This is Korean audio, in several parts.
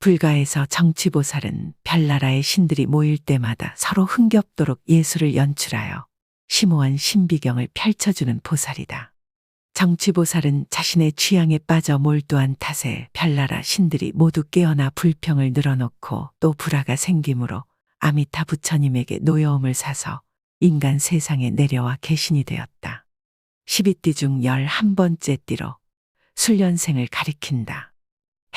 불가에서 정치보살은 별나라의 신들이 모일 때마다 서로 흥겹도록 예술을 연출하여 심오한 신비경을 펼쳐주는 보살이다. 정치보살은 자신의 취향에 빠져 몰두한 탓에 별나라 신들이 모두 깨어나 불평을 늘어놓고 또 불화가 생기므로 아미타 부처님에게 노여움을 사서 인간 세상에 내려와 개신이 되었다. 12띠 중 11번째 띠로 술년생을 가리킨다.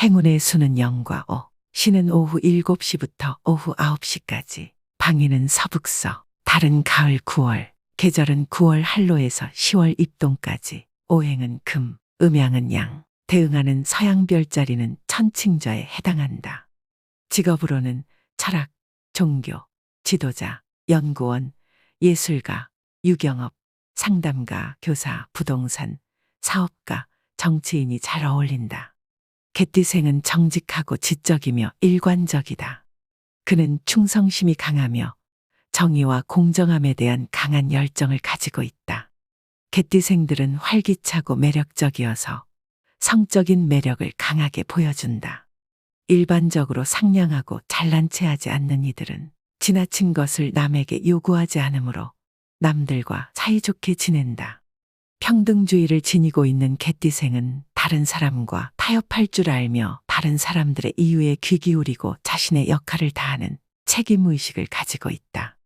행운의 수는 0과 5, 신은 오후 7시부터 오후 9시까지, 방위는 서북서, 달은 가을 9월, 계절은 9월 한로에서 10월 입동까지, 오행은 금, 음양은 양, 대응하는 서양 별자리는 천칭저에 해당한다. 직업으로는 철학, 종교, 지도자, 연구원, 예술가, 유경업, 상담가, 교사, 부동산, 사업가, 정치인이 잘 어울린다. 개띠생은 정직하고 지적이며 일관적이다. 그는 충성심이 강하며 정의와 공정함에 대한 강한 열정을 가지고 있다. 개띠생들은 활기차고 매력적이어서 성적인 매력을 강하게 보여준다. 일반적으로 상냥하고 잘난 체하지 않는 이들은 지나친 것을 남에게 요구하지 않으므로 남들과 사이좋게 지낸다. 평등주의를 지니고 있는 개띠생은 다른 사람과 타협할 줄 알며 다른 사람들의 이유에 귀 기울이고 자신의 역할을 다하는 책임의식을 가지고 있다.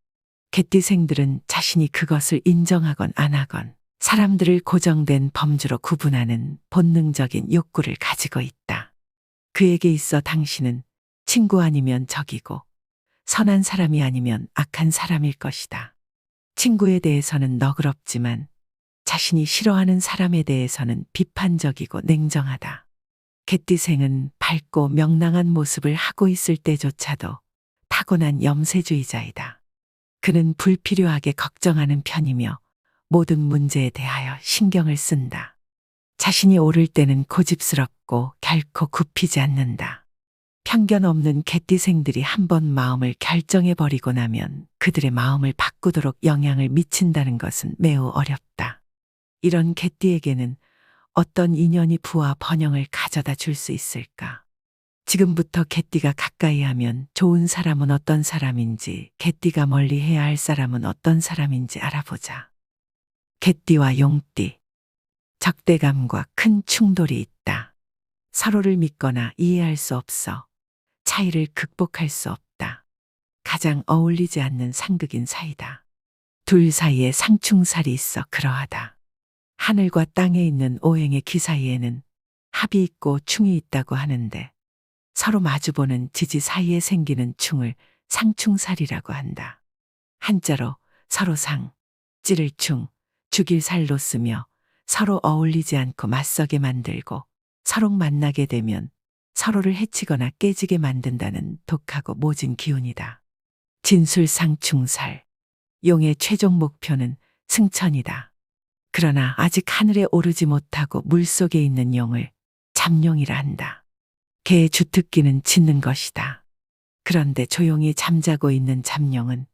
개띠생들은 자신이 그것을 인정하건 안 하건 사람들을 고정된 범주로 구분하는 본능적인 욕구를 가지고 있다. 그에게 있어 당신은 친구 아니면 적이고 선한 사람이 아니면 악한 사람일 것이다. 친구에 대해서는 너그럽지만 자신이 싫어하는 사람에 대해서는 비판적이고 냉정하다. 개띠생은 밝고 명랑한 모습을 하고 있을 때조차도 타고난 염세주의자이다. 그는 불필요하게 걱정하는 편이며 모든 문제에 대하여 신경을 쓴다. 자신이 옳을 때는 고집스럽고 결코 굽히지 않는다. 편견 없는 개띠생들이 한번 마음을 결정해버리고 나면 그들의 마음을 바꾸도록 영향을 미친다는 것은 매우 어렵다. 이런 개띠에게는 어떤 인연이 부와 번영을 가져다 줄 수 있을까? 지금부터 개띠가 가까이 하면 좋은 사람은 어떤 사람인지, 개띠가 멀리 해야 할 사람은 어떤 사람인지 알아보자. 개띠와 용띠. 적대감과 큰 충돌이 있다. 서로를 믿거나 이해할 수 없어 차이를 극복할 수 없다. 가장 어울리지 않는 상극인 사이다. 둘 사이에 상충살이 있어 그러하다. 하늘과 땅에 있는 오행의 기 사이에는 합이 있고 충이 있다고 하는데 서로 마주보는 지지 사이에 생기는 충을 상충살이라고 한다. 한자로 서로 상, 찌를 충, 죽일 살로 쓰며 서로 어울리지 않고 맞서게 만들고 서로 만나게 되면 서로를 해치거나 깨지게 만든다는 독하고 모진 기운이다. 진술상충살. 용의 최종 목표는 승천이다. 그러나 아직 하늘에 오르지 못하고 물속에 있는 용을 잠용이라 한다. 개의 주특기는 짖는 것이다. 그런데 조용히 잠자고 있는 잠용은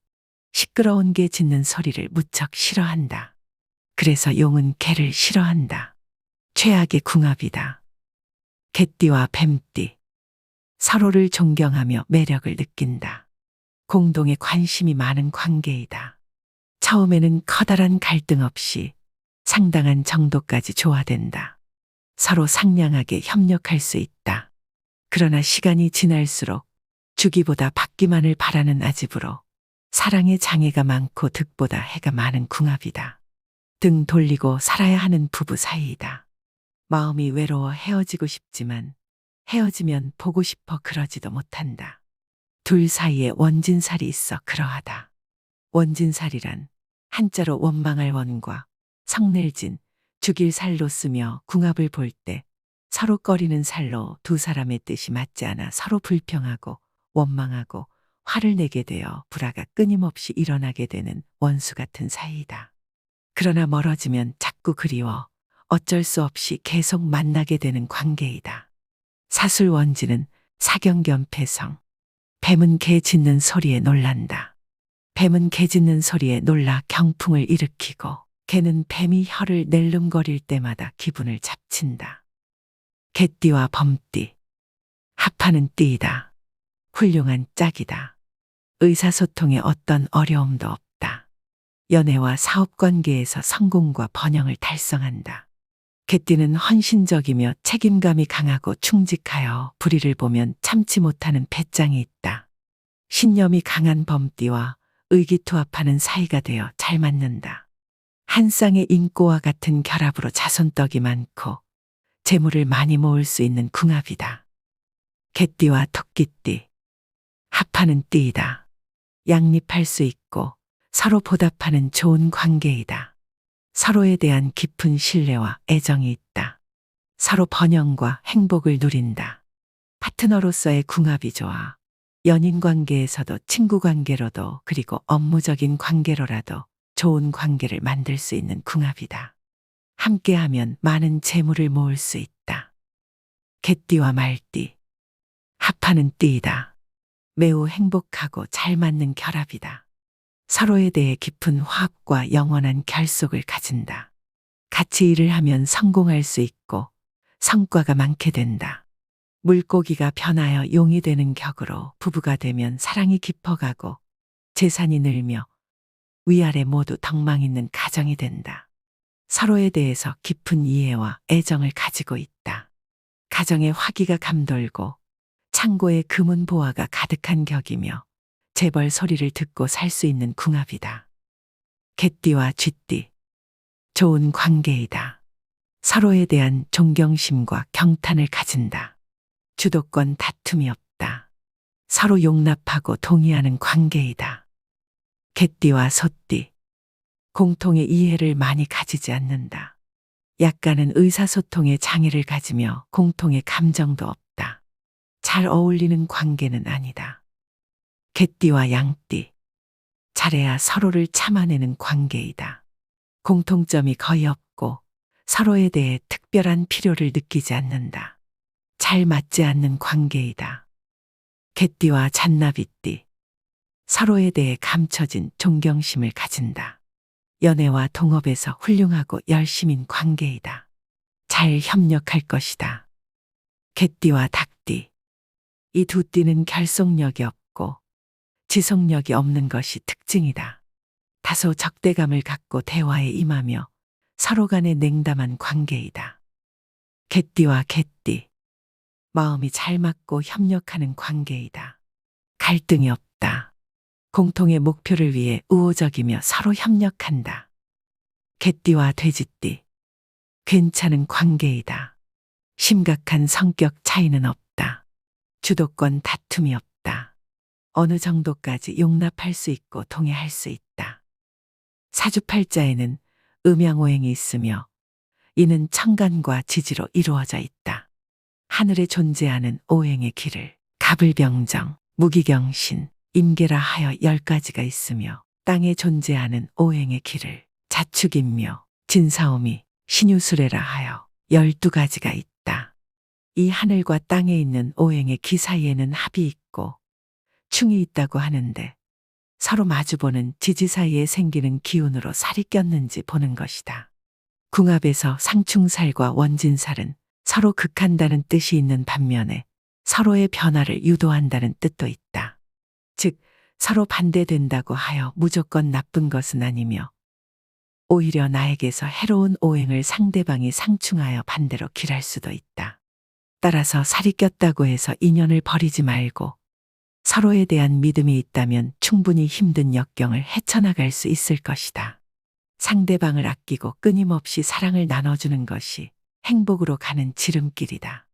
시끄러운 개 짖는 소리를 무척 싫어한다. 그래서 용은 개를 싫어한다. 최악의 궁합이다. 개띠와 뱀띠. 서로를 존경하며 매력을 느낀다. 공동의 관심이 많은 관계이다. 처음에는 커다란 갈등 없이 상당한 정도까지 조화된다. 서로 상냥하게 협력할 수 있다. 그러나 시간이 지날수록 주기보다 받기만을 바라는 아집으로 사랑에 장애가 많고 득보다 해가 많은 궁합이다. 등 돌리고 살아야 하는 부부 사이이다. 마음이 외로워 헤어지고 싶지만 헤어지면 보고 싶어 그러지도 못한다. 둘 사이에 원진살이 있어 그러하다. 원진살이란 한자로 원망할 원과 성낼진, 죽일 살로 쓰며 궁합을 볼 때 서로 꺼리는 살로 두 사람의 뜻이 맞지 않아 서로 불평하고 원망하고 화를 내게 되어 불화가 끊임없이 일어나게 되는 원수 같은 사이이다. 그러나 멀어지면 자꾸 그리워 어쩔 수 없이 계속 만나게 되는 관계이다. 사술원진은 사경견패성. 뱀은 개 짖는 소리에 놀란다. 뱀은 개 짖는 소리에 놀라 경풍을 일으키고 개는 뱀이 혀를 낼름거릴 때마다 기분을 잡친다. 개띠와 범띠. 합하는 띠이다. 훌륭한 짝이다. 의사소통에 어떤 어려움도 없다. 연애와 사업관계에서 성공과 번영을 달성한다. 개띠는 헌신적이며 책임감이 강하고 충직하여 불의를 보면 참지 못하는 배짱이 있다. 신념이 강한 범띠와 의기투합하는 사이가 되어 잘 맞는다. 한 쌍의 인꼬와 같은 결합으로 자손떡이 많고 재물을 많이 모을 수 있는 궁합이다. 개띠와 토끼띠. 합하는 띠이다. 양립할 수 있고 서로 보답하는 좋은 관계이다. 서로에 대한 깊은 신뢰와 애정이 있다. 서로 번영과 행복을 누린다. 파트너로서의 궁합이 좋아. 연인 관계에서도 친구 관계로도 그리고 업무적인 관계로라도 좋은 관계를 만들 수 있는 궁합이다. 함께하면 많은 재물을 모을 수 있다. 개띠와 말띠. 합하는 띠이다. 매우 행복하고 잘 맞는 결합이다. 서로에 대해 깊은 화합과 영원한 결속을 가진다. 같이 일을 하면 성공할 수 있고 성과가 많게 된다. 물고기가 변하여 용이 되는 격으로 부부가 되면 사랑이 깊어가고 재산이 늘며 위아래 모두 덕망 있는 가정이 된다. 서로에 대해서 깊은 이해와 애정을 가지고 있다. 가정에 화기가 감돌고 창고에 금은 보화가 가득한 격이며 재벌 소리를 듣고 살 수 있는 궁합이다. 개띠와 쥐띠. 좋은 관계이다. 서로에 대한 존경심과 경탄을 가진다. 주도권 다툼이 없다. 서로 용납하고 동의하는 관계이다. 개띠와 소띠. 공통의 이해를 많이 가지지 않는다. 약간은 의사소통에 장애를 가지며 공통의 감정도 없다. 잘 어울리는 관계는 아니다. 개띠와 양띠. 잘해야 서로를 참아내는 관계이다. 공통점이 거의 없고 서로에 대해 특별한 필요를 느끼지 않는다. 잘 맞지 않는 관계이다. 개띠와 잔나비띠. 서로에 대해 감춰진 존경심을 가진다. 연애와 동업에서 훌륭하고 열심인 관계이다. 잘 협력할 것이다. 개띠와 닭띠. 이 두 띠는 결속력이 없고 지속력이 없는 것이 특징이다. 다소 적대감을 갖고 대화에 임하며 서로 간에 냉담한 관계이다. 개띠와 개띠. 마음이 잘 맞고 협력하는 관계이다. 갈등이 없다. 공통의 목표를 위해 우호적이며 서로 협력한다. 개띠와 돼지띠. 괜찮은 관계이다. 심각한 성격 차이는 없다. 주도권 다툼이 없다. 어느 정도까지 용납할 수 있고 동의할 수 있다. 사주팔자에는 음양오행이 있으며 이는 천간과 지지로 이루어져 있다. 하늘에 존재하는 오행의 길을 갑을병정, 무기경신, 임계라 하여 10가지가 있으며 땅에 존재하는 오행의 길을 자축인묘, 진사오미, 신유수레라 하여 12가지가 있다. 이 하늘과 땅에 있는 오행의 기 사이에는 합이 있고 충이 있다고 하는데 서로 마주보는 지지 사이에 생기는 기운으로 살이 꼈는지 보는 것이다. 궁합에서 상충살과 원진살은 서로 극한다는 뜻이 있는 반면에 서로의 변화를 유도한다는 뜻도 있다. 즉, 서로 반대된다고 하여 무조건 나쁜 것은 아니며 오히려 나에게서 해로운 오행을 상대방이 상충하여 반대로 길할 수도 있다. 따라서 살이 꼈다고 해서 인연을 버리지 말고 서로에 대한 믿음이 있다면 충분히 힘든 역경을 헤쳐나갈 수 있을 것이다. 상대방을 아끼고 끊임없이 사랑을 나눠주는 것이 행복으로 가는 지름길이다.